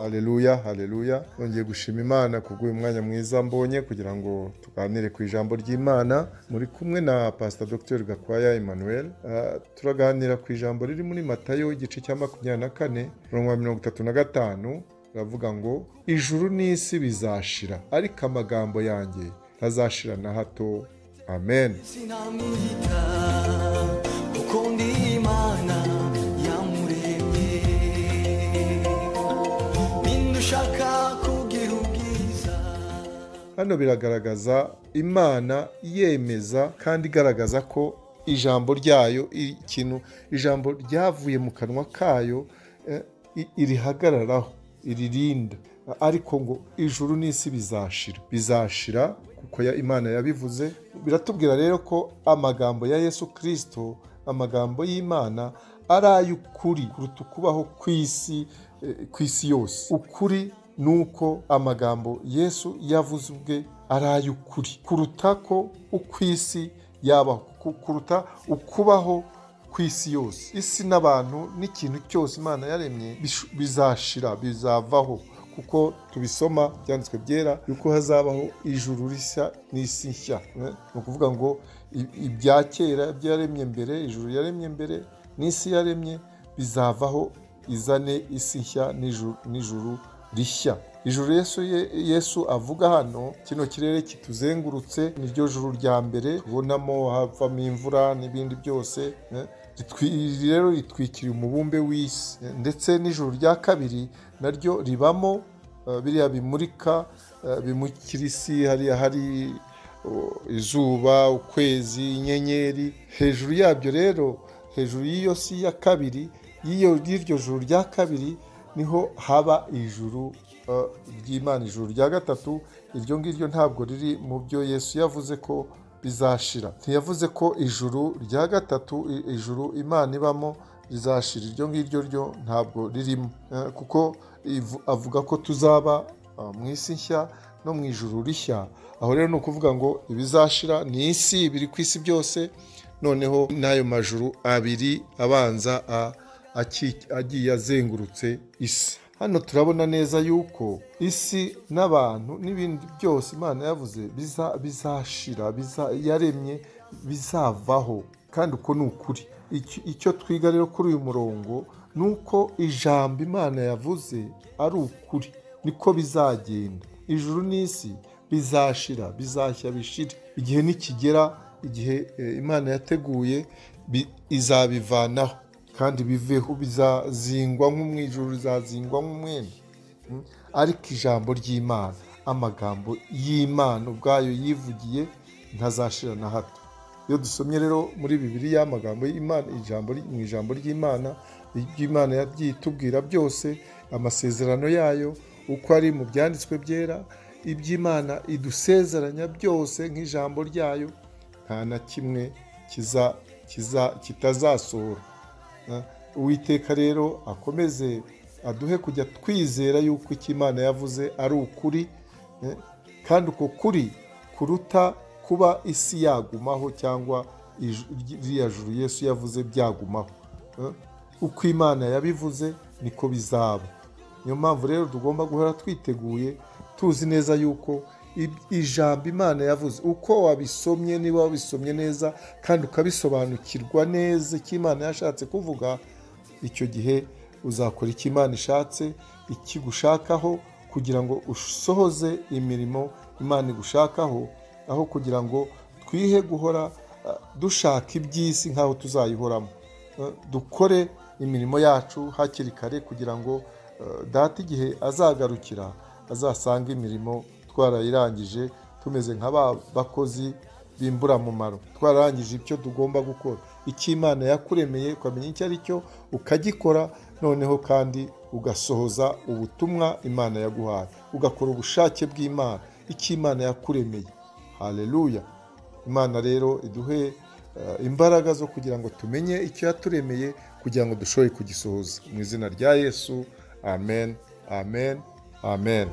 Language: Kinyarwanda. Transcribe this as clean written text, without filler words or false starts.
Haleluya, haleluya. Nongeye gushima Imana kubw'uyu mwanya mwiza mbonye kugira ngo tuganire ku ijambo ry'Imana. Muri kumwe na Pastor Dr. Gakwaya Emmanuel. Turaganira ku ijambo riri muri Matayo igice cya 24 umurongo 35. Ravuga ngo ijuru n'isi bizashira ariko amagambo yanjye ntazashira na hato. Amen. Hano biragaragaza Imana yemeza kandi igaragaza ko ijambo ryayo ijambo ryavuye mu kanwa kayo irihagararaho iririnda, ariko ngo ijuru n'isi bizashira kuko Imana yabivuze. Biratubwira rero ko amagambo ya Yesu Kristo, amagambo y'Imana ari ay'ukuri kuruta kubaho kw'isi yose. Ukuri nuko amagambo Yesu yavuze ubwe ari ay'ukuri kuruta ko ukw'isi yabaho, kuruta ukubaho kw'isi yose. Isi n'abantu n'ikintu cyose Imana yaremye bizashira, bizavaho, kuko tubisoma byanditswe byera yuko hazabaho ijuru rishya n'isi nshya. Ni ukuvuga ngo ibya kera byaremye mbere, ijuru yaremye mbere n'isi yaremye bizavaho, izane isi nshya n'ijuru rishya. Ijuru Yesu avuga hano, kino kirere kituzengurutse niryo juru rya mbere tubonamo havamo imvura n'ibindi byose. Rero ritwikiriye umubumbe w'isi, ndetse n'ijuru rya kabiri naryo ribamo biriya bimurika bimukira isi, hariya hari izuba, ukwezi, inyenyeri. Hejuru yabyo rero, hejuru y'iyo si ya kabiri, y'iryo juru rya kabiri, niho haba ijuru ry'Imana, ijuru rya gatatu. Iryo ngiryo ntabwo riri mu byo Yesu yavuze ko bizashira. Ntiyavuze ko ijuru rya gatatu, ijuru Imana ibamo, rizashira. Iryo ngiryo ryo ntabwo ririmo, kuko avuga ko tuzaba mu isi nshya no mu ijuru rishya. Aho rero ni ukuvuga ngo ibizashira ni isi, biri ku isi byose, noneho n'ayo majuru abiri abanza agiye azengurutse isi. Hano turabona neza yuko isi n'abantu n'ibindi byose Imana yavuze bizashira, yaremye bizavaho, kandi uko ni ukuri. Icyo twiga rero kuri uyu murongo ni uko ijambo Imana yavuze ari ukuri, niko bizagenda. Ijuru n'isi bizashira, bizashya bishire. Igihe nikigera, igihe Imana yateguye, izabivanaho kandi biveho, bizazingwa nk'umwijuru, bizazingwa nk'umwenda. Ariko ijambo ry'Imana, amagambo y'Imana ubwayo yivugiye, ntazashira na hato. Iyo dusomye rero muri Bibiliya amagambo y'Imana, mu ijambo ry'Imana, iby'Imana yagiye itubwira byose, amasezerano yayo uko ari mu byanditswe byera, iby'Imana idusezeranya byose nk'ijambo ryayo, nta na kimwe kitazasohora. Uwiteka rero akomeze aduhe kujya twizera yuko icyo Imana yavuze ari ukuri, kandi uko kuri kuruta kuba isi yagumaho cyangwa iriya juru Yesu yavuze byagumaho. Uko Imana yabivuze niko bizaba. Niyo mpamvu rero tugomba guhora twiteguye, tuzi neza yuko ijambo Imana yavuze, uko wabisomye, niba wabisomye neza kandi ukabisobanukirwa neza icyo Imana yashatse kuvuga, icyo gihe uzakora icyo Imana ishatse, ikigushakaho, kugira ngo usohoze imirimo Imana igushakaho, aho kugira ngo twihe guhora dushaka iby'isi nk'aho tuzayihoramo. Dukore imirimo yacu hakiri kare, kugira ngo Data igihe azagarukira azasanga imirimo twarayirangije, tumeze nk'aba bakozi b'imburamumaro. Twararangije icyo tugomba gukora, icyo Imana yakuremeye ukamenya icyo ari cyo, ukagikora, noneho kandi ugasohoza ubutumwa Imana yaguhaye, ugakora ubushake bw'Imana, icyo Imana yakuremeye. Haleluya. Imana rero iduhe imbaraga zo kugira ngo tumenye icyo yaturemeye, kugira ngo dushobore kugisohoza. Mu izina rya Yesu, amen, amen, amen.